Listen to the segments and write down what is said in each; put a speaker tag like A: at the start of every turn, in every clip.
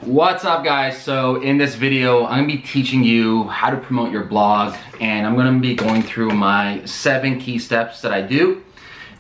A: What's up guys? So in this video I'm gonna be teaching you how to promote your blog, and I'm gonna be going through my 7 key steps that I do.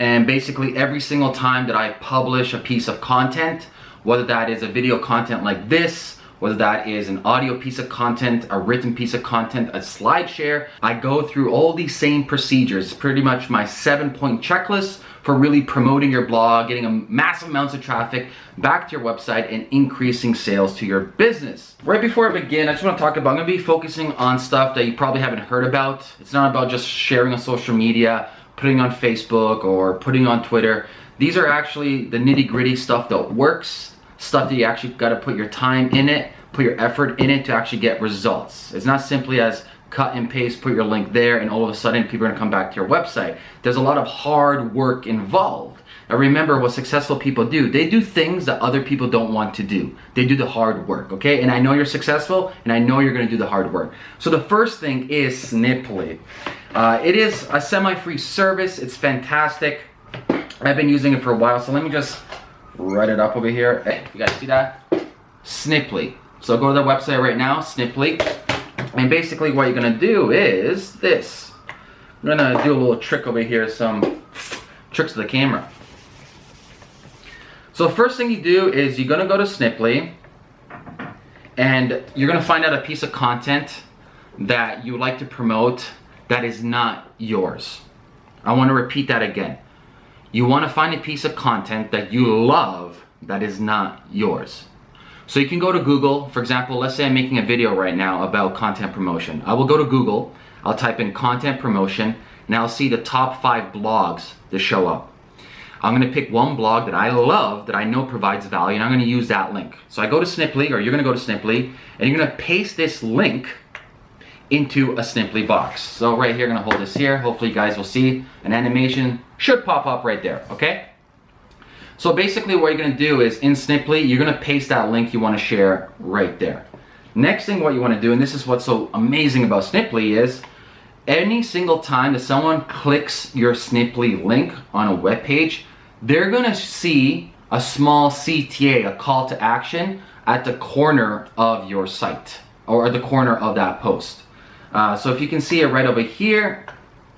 A: And basically every single time that I publish a piece of content, whether that is a video content like this, whether that is an audio piece of content, a written piece of content, a slide share, I go through all these same procedures, pretty much my 7-point checklist for really promoting your blog, getting a massive amounts of traffic back to your website and increasing sales to your business. Right before I begin, I just want to talk about, I'm going to be focusing on stuff that you probably haven't heard about. It's not about just sharing on social media, putting on Facebook or putting on Twitter. These are actually the nitty-gritty stuff that works, stuff that you actually got to put your time in it, put your effort in it to actually get results. It's not simply as cut and paste, put your link there, and all of a sudden people are gonna come back to your website. There's a lot of hard work involved. And remember what successful people do. They do things that other people don't want to do. They do the hard work, okay? And I know you're successful, and I know you're gonna do the hard work. So the first thing is SnipLink. It is a semi-free service. It's fantastic. I've been using it for a while, so let me just write it up over here. Hey, you guys see that? SnipLink. So go to the website right now, SnipLink. And basically what you're gonna do is this. I'm gonna do a little trick over here, some tricks to the camera. So the first thing you do is you're gonna go to SnipLink and you're gonna find out a piece of content that you would like to promote that is not yours. I wanna repeat that again. You wanna find a piece of content that you love that is not yours. So you can go to Google, for example, let's say I'm making a video right now about content promotion. I will go to Google, I'll type in content promotion, and I'll see the top 5 blogs that show up. I'm gonna pick one blog that I love, that I know provides value, and I'm gonna use that link. So I go to SnipLink, or you're gonna go to SnipLink, and you're gonna paste this link into a SnipLink box. So right here, I'm gonna hold this here. Hopefully you guys will see an animation should pop up right there, okay? So basically what you're gonna do is in SnipLink, you're gonna paste that link you wanna share right there. Next thing what you wanna do, and this is what's so amazing about SnipLink, is any single time that someone clicks your SnipLink link on a web page, they're gonna see a small CTA, a call to action, at the corner of your site, or at the corner of that post. So if you can see it right over here,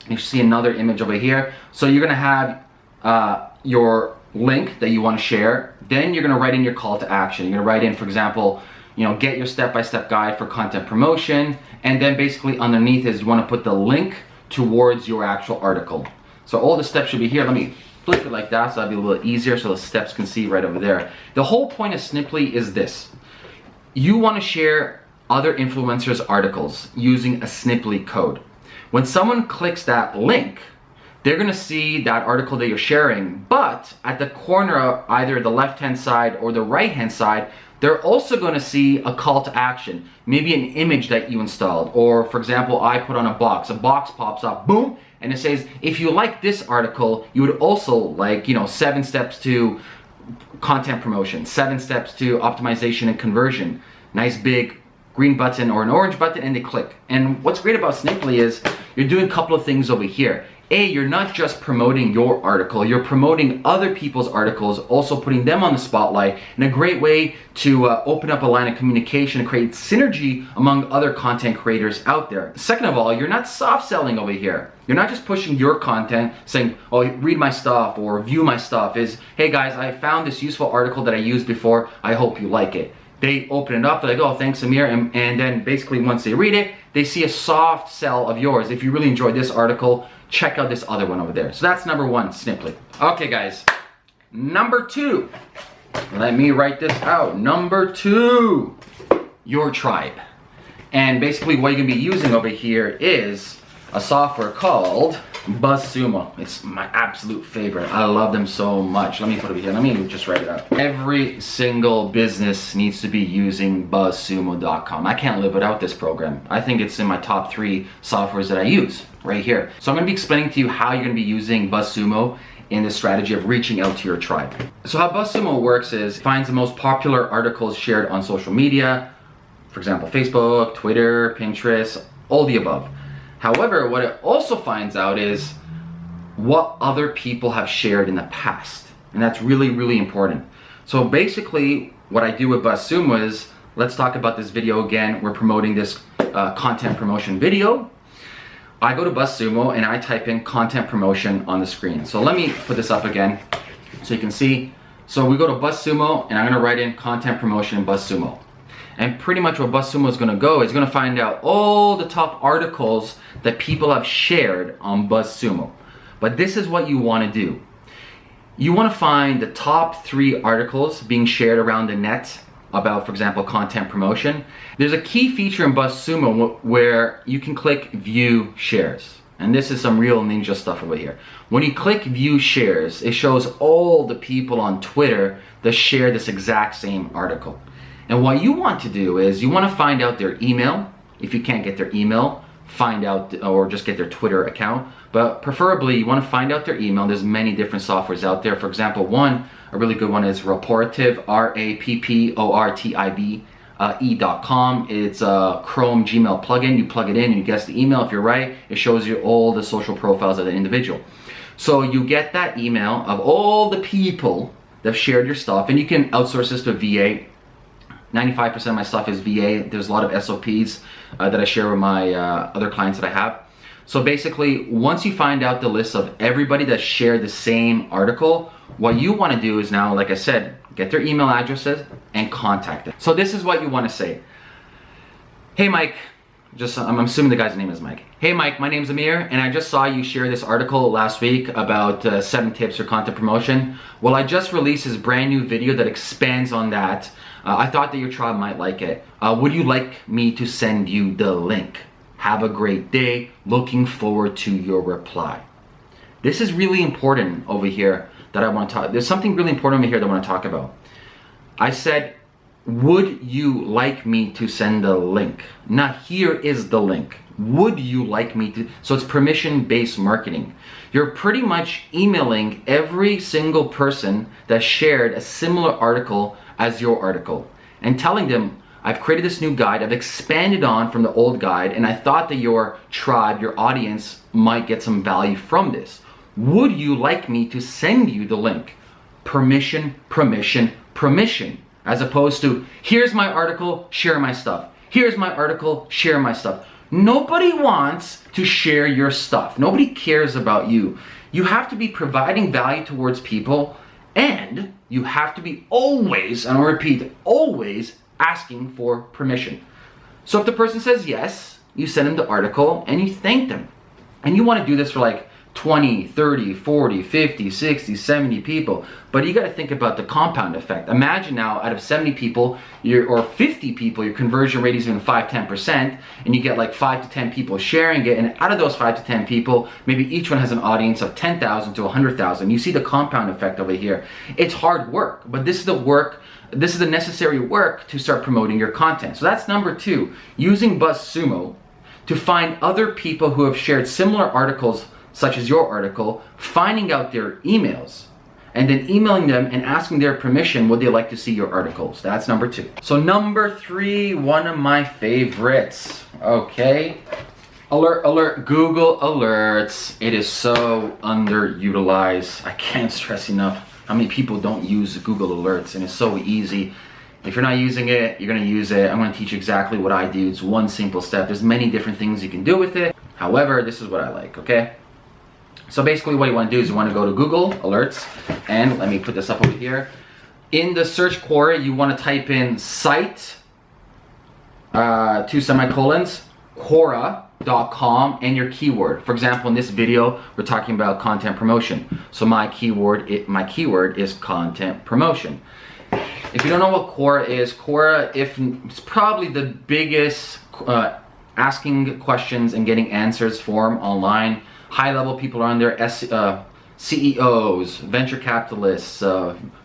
A: you see another image over here. So you're gonna have your link that you want to share, then you're going to write in your call to action. You're going to write in, for example, get your step-by-step guide for content promotion, and then basically underneath is you want to put the link towards your actual article. So all the steps should be here. Let me flip it like that so that'll be a little easier so the steps can see right over there. The whole point of SnipLink is this. You want to share other influencers' articles using a SnipLink code. When someone clicks that link, they're gonna see that article that you're sharing, but at the corner of either the left-hand side or the right-hand side, they're also gonna see a call to action, maybe an image that you installed, or for example, I put on a box pops up, boom, and it says, if you like this article, you would also like, 7 steps to content promotion, 7 steps to optimization and conversion, nice big green button or an orange button, and they click. And what's great about SnipLink is you're doing a couple of things over here. You're not just promoting your article, you're promoting other people's articles, also putting them on the spotlight, and a great way to open up a line of communication and create synergy among other content creators out there. Second of all, you're not soft selling over here. You're not just pushing your content, saying, oh, read my stuff or view my stuff. Is, hey guys, I found this useful article that I used before, I hope you like it. They open it up, they're like, oh, thanks, Ameer, and then basically once they read it, they see a soft sell of yours. If you really enjoyed this article, check out this other one over there. So that's number 1, SnipLink. Okay, guys. Number 2. Let me write this out. Number 2, your tribe. And basically what you're gonna be using over here is a software called BuzzSumo. It's my absolute favorite. I love them so much. Let me put it here. Let me just write it out. Every single business needs to be using BuzzSumo.com. I can't live without this program. I think it's in my top 3 softwares that I use right here. So I'm gonna be explaining to you how you're gonna be using BuzzSumo in the strategy of reaching out to your tribe. So how BuzzSumo works is it finds the most popular articles shared on social media, for example, Facebook, Twitter, Pinterest, all the above. However, what it also finds out is what other people have shared in the past. And that's really, really important. So basically, what I do with BuzzSumo is, let's talk about this video again. We're promoting this content promotion video. I go to BuzzSumo and I type in content promotion on the screen. So let me put this up again so you can see. So we go to BuzzSumo and I'm gonna write in content promotion in BuzzSumo. And pretty much what BuzzSumo is gonna go is gonna find out all the top articles that people have shared on BuzzSumo. But this is what you wanna do. You wanna find the top 3 articles being shared around the net about, for example, content promotion. There's a key feature in BuzzSumo where you can click view shares. And this is some real ninja stuff over here. When you click view shares, it shows all the people on Twitter that share this exact same article. And what you want to do is you want to find out their email. If you can't get their email, find out, or just get their Twitter account. But preferably you want to find out their email. There's many different softwares out there. For example, a really good one is Rapportive, RAPPORTIVE.com. It's a Chrome Gmail plugin. You plug it in and you guess the email. If you're right, it shows you all the social profiles of the individual. So you get that email of all the people that have shared your stuff, and you can outsource this to a VA. 95% of my stuff is VA. There's a lot of SOPs that I share with my other clients that I have. So basically, once you find out the list of everybody that shared the same article, what you want to do is now, like I said, get their email addresses and contact them. So this is what you want to say. Hey Mike, I'm assuming the guy's name is Mike. Hey Mike, my name's Ameer, and I just saw you share this article last week about 7 tips for content promotion. Well, I just released this brand new video that expands on that. I thought that your tribe might like it. Would you like me to send you the link? Have a great day. Looking forward to your reply. This is really important over here that I want to talk. There's something really important over here that I want to talk about. I said, would you like me to send a link? Now here is the link. Would you like me to? So it's permission-based marketing. You're pretty much emailing every single person that shared a similar article as your article and telling them, I've created this new guide, I've expanded on from the old guide, and I thought that your tribe, your audience might get some value from this. Would you like me to send you the link? Permission, permission, permission. As opposed to, here's my article, share my stuff. Here's my article, share my stuff. Nobody wants to share your stuff. Nobody cares about you. You have to be providing value towards people, and you have to be always, and I'll repeat, always asking for permission. So if the person says yes, you send them the article and you thank them. And you want to do this for like 20, 30, 40, 50, 60, 70 people. But you got to think about the compound effect. Imagine now out of 70 people or 50 people, your conversion rate is even 5-10%, and you get like 5 to 10 people sharing it. And out of those 5 to 10 people, maybe each one has an audience of 10,000 to 100,000. You see the compound effect over here. It's hard work, but this is the work. This is the necessary work to start promoting your content. So that's number 2, using BuzzSumo to find other people who have shared similar articles such as your article, finding out their emails, and then emailing them and asking their permission, would they like to see your articles? That's number 2. So number 3, one of my favorites, okay? Alert, alert, Google Alerts. It is so underutilized. I can't stress enough how many people don't use Google Alerts, and it's so easy. If you're not using it, you're gonna use it. I'm gonna teach you exactly what I do. It's one simple step. There's many different things you can do with it. However, this is what I like, okay? So basically what you wanna do is you wanna go to Google Alerts, and let me put this up over here. In the search query, you wanna type in site, 2 semicolons, Quora.com, and your keyword. For example, in this video, we're talking about content promotion. So my keyword is content promotion. If you don't know what Quora is, it's probably the biggest asking questions and getting answers forum online. High-level people are on there, CEOs, venture capitalists,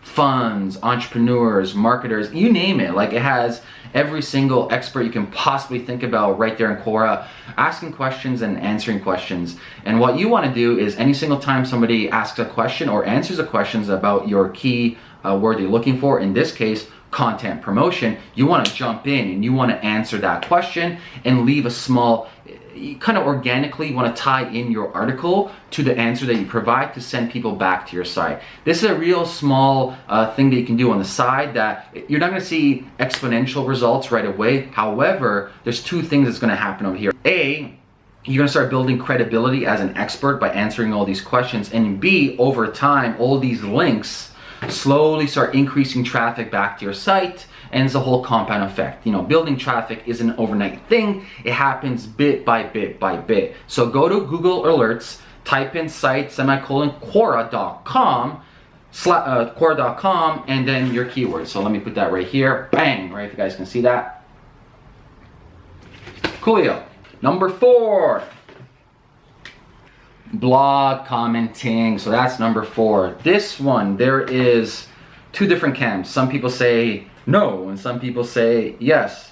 A: funds, entrepreneurs, marketers, you name it. Like, it has every single expert you can possibly think about right there in Quora, asking questions and answering questions. And what you want to do is any single time somebody asks a question or answers a question about your key word you're looking for, in this case, content promotion, you want to jump in and you want to answer that question and leave a small, you kind of organically want to tie in your article to the answer that you provide to send people back to your site. This is a real small thing that you can do on the side that you're not going to see exponential results right away. However, there's two things that's going to happen over here. A, you're going to start building credibility as an expert by answering all these questions. And B, over time, all these links slowly start increasing traffic back to your site. And it's a whole compound effect. You know, building traffic isn't an overnight thing. It happens bit by bit by bit. So go to Google Alerts, type in site Quora.com, Quora.com, and then your keywords. So let me put that right here. Bang, right? If you guys can see that. Coolio. Number 4. Blog commenting. So that's number 4. This one, there is 2 different camps. Some people say no, and some people say yes.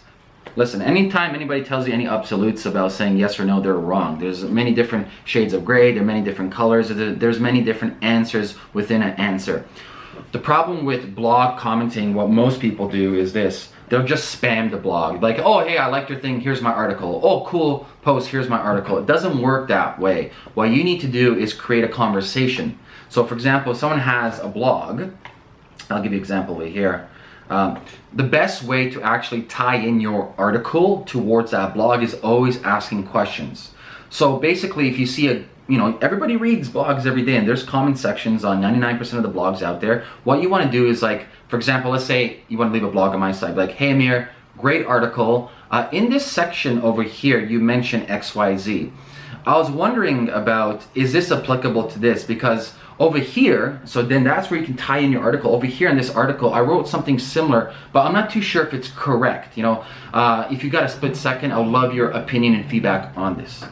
A: Listen, anytime anybody tells you any absolutes about saying yes or no, they're wrong. There's many different shades of gray, there are many different colors, there's many different answers within an answer. The problem with blog commenting, what most people do is this. They'll just spam the blog. Like, oh, hey, I liked your thing, here's my article. Oh, cool post, here's my article. It doesn't work that way. What you need to do is create a conversation. So for example, if someone has a blog, I'll give you an example right here. The best way to actually tie in your article towards that blog is always asking questions. So basically, if you see everybody reads blogs every day and there's comment sections on 99% of the blogs out there. What you want to do is, like, for example, let's say you want to leave a blog on my site, like, hey Ameer, great article. In this section over here, you mentioned XYZ. I was wondering about, is this applicable to this? Because over here, so then that's where you can tie in your article. Over here in this article, I wrote something similar, but I'm not too sure if it's correct. You know, if you got a split second, I'd love your opinion and feedback on this.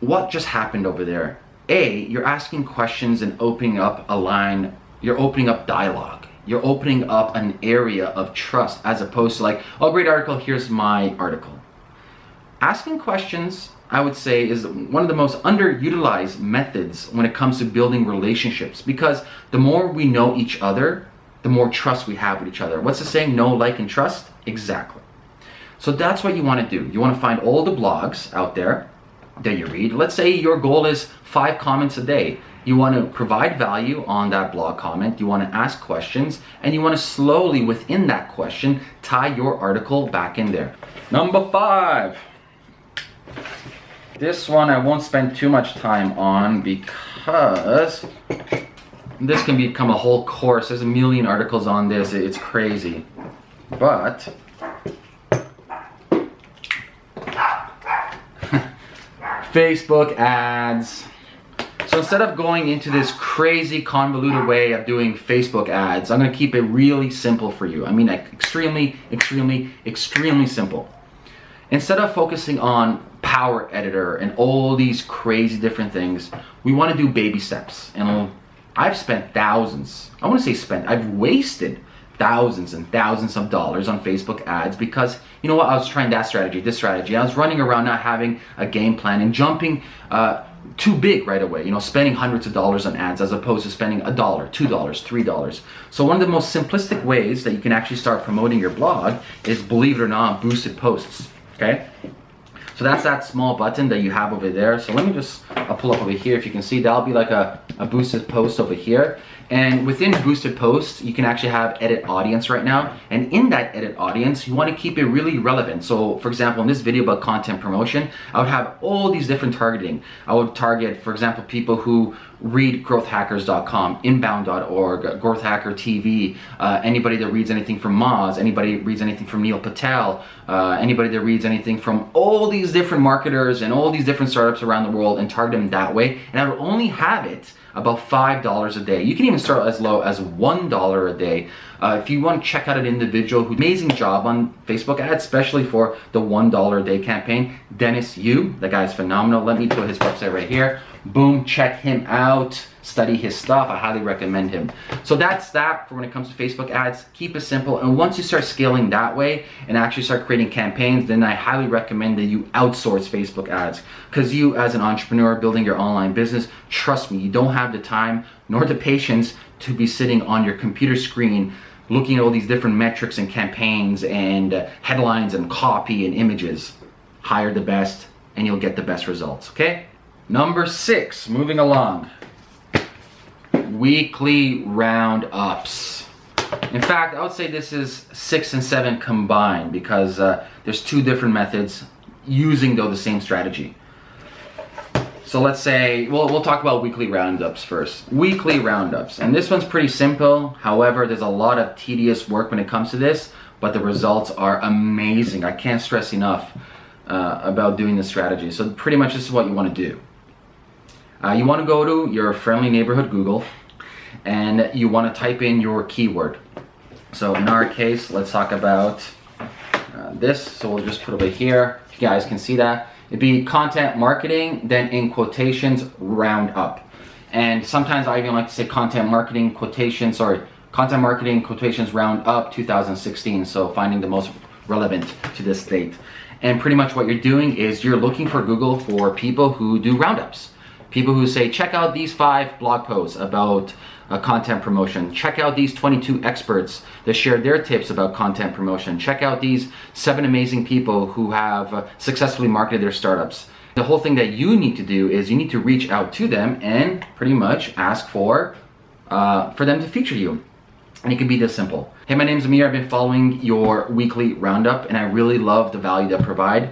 A: What just happened over there? A, you're asking questions and opening up a line. You're opening up dialogue. You're opening up an area of trust, as opposed to like, oh, great article, here's my article. Asking questions, I would say, is one of the most underutilized methods when it comes to building relationships, because the more we know each other, the more trust we have with each other. What's the saying? Know, like, and trust? Exactly. So that's what you want to do. You want to find all the blogs out there that you read. Let's say your goal is 5 comments a day. You want to provide value on that blog comment. You want to ask questions, and you want to slowly, within that question, tie your article back in there. Number 5. This one I won't spend too much time on because this can become a whole course. There's a million articles on this. It's crazy. But Facebook ads. So instead of going into this crazy convoluted way of doing Facebook ads, I'm going to keep it really simple for you. I mean, like extremely simple. Instead of focusing on Power Editor and all these crazy different things, we want to do baby steps. And I've spent thousands, I've wasted thousands and thousands of dollars on Facebook ads because, you know what, I was trying that strategy, this strategy. I was running around not having a game plan and jumping too big right away, you know, spending hundreds of dollars on ads as opposed to spending $1, $2, $3. So one of the most simplistic ways that you can actually start promoting your blog is, believe it or not, boosted posts, okay? So that's that small button that you have over there. So let me just, I'll pull up over here. If you can see, that'll be like a boosted post over here. And within boosted posts, you can actually have edit audience right now. And in that edit audience, you want to keep it really relevant. So for example, in this video about content promotion, I would have all these different targeting. I would target, for example, people who read growthhackers.com, inbound.org, Growth Hacker TV, anybody that reads anything from Moz, anybody that reads anything from Neil Patel, anybody that reads anything from all these different marketers and all these different startups around the world, and target them that way. And I would only have it about $5 a day. You can even start as low as $1 a day. If you want to check out an individual who's amazing job on Facebook ads, especially for the $1 a day campaign, Dennis Yu, that guy's phenomenal. Let me put his website right here. Boom, check him out, study his stuff. I highly recommend him. So that's that for when it comes to Facebook ads. Keep it simple, and once you start scaling that way and actually start creating campaigns, then I highly recommend that you outsource Facebook ads, because you, as an entrepreneur building your online business, trust me, you don't have the time nor the patience to be sitting on your computer screen looking at all these different metrics and campaigns and headlines and copy and images. Hire the best and you'll get the best results, okay? Number 6, moving along. Weekly roundups. In fact, I would say this is 6 and 7 combined because there's 2 different methods using though the same strategy. So let's say, we'll talk about weekly roundups first. Weekly roundups, and this one's pretty simple. However, there's a lot of tedious work when it comes to this, but the results are amazing. I can't stress enough about doing this strategy. So pretty much this is what you want to do. You want to go to your friendly neighborhood Google, and you want to type in your keyword. So in our case, let's talk about this. So we'll just put it over here. If you guys can see that. It'd be content marketing, then in quotations, roundup. And sometimes I even like to say content marketing quotations roundup 2016. So finding the most relevant to this date. And pretty much what you're doing is you're looking for Google for people who do roundups. People who say, check out these 5 blog posts about content promotion. Check out these 22 experts that shared their tips about content promotion. Check out these 7 amazing people who have successfully marketed their startups. The whole thing that you need to do is you need to reach out to them and pretty much ask for them to feature you. And it can be this simple. Hey, my name's Ameer. I've been following your weekly roundup and I really love the value that I provide.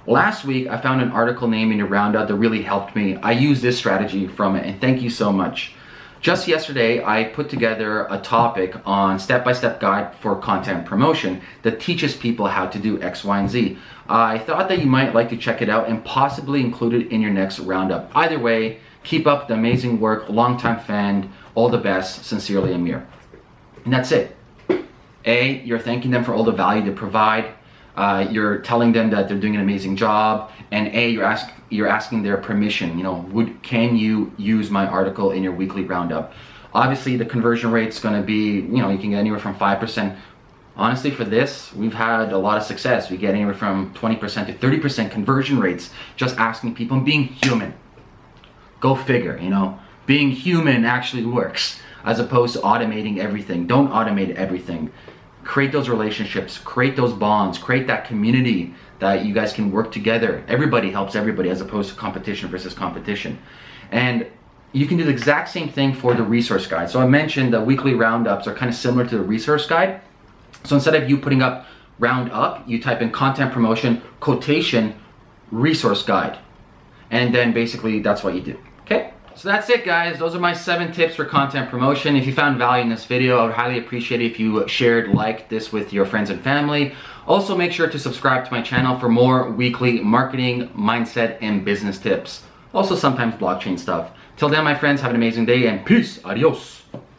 A: Last week, I found an article name in your roundup that really helped me. I used this strategy from it and thank you so much. Just yesterday, I put together a topic on step-by-step guide for content promotion that teaches people how to do X, Y, and Z. I thought that you might like to check it out and possibly include it in your next roundup. Either way, keep up the amazing work, longtime fan, all the best, sincerely Ameer. And that's it. A, you're thanking them for all the value they provide. You're telling them that they're doing an amazing job, and A, you're asking their permission. You know, can you use my article in your weekly roundup? Obviously, the conversion rate's going to be, you know, you can get anywhere from 5%. Honestly, for this, we've had a lot of success. We get anywhere from 20% to 30% conversion rates just asking people and being human. Go figure, you know, being human actually works as opposed to automating everything. Don't automate everything. Create those relationships, create those bonds, create that community that you guys can work together. Everybody helps everybody as opposed to competition versus competition. And you can do the exact same thing for the resource guide. So I mentioned that weekly roundups are kind of similar to the resource guide. So instead of you putting up roundup, you type in content promotion, quotation, resource guide. And then basically that's what you do, okay? So that's it, guys. Those are my 7 tips for content promotion. If you found value in this video, I would highly appreciate it if you shared, liked this with your friends and family. Also, make sure to subscribe to my channel for more weekly marketing, mindset, and business tips. Also, sometimes blockchain stuff. Till then, my friends, have an amazing day and peace. Adios.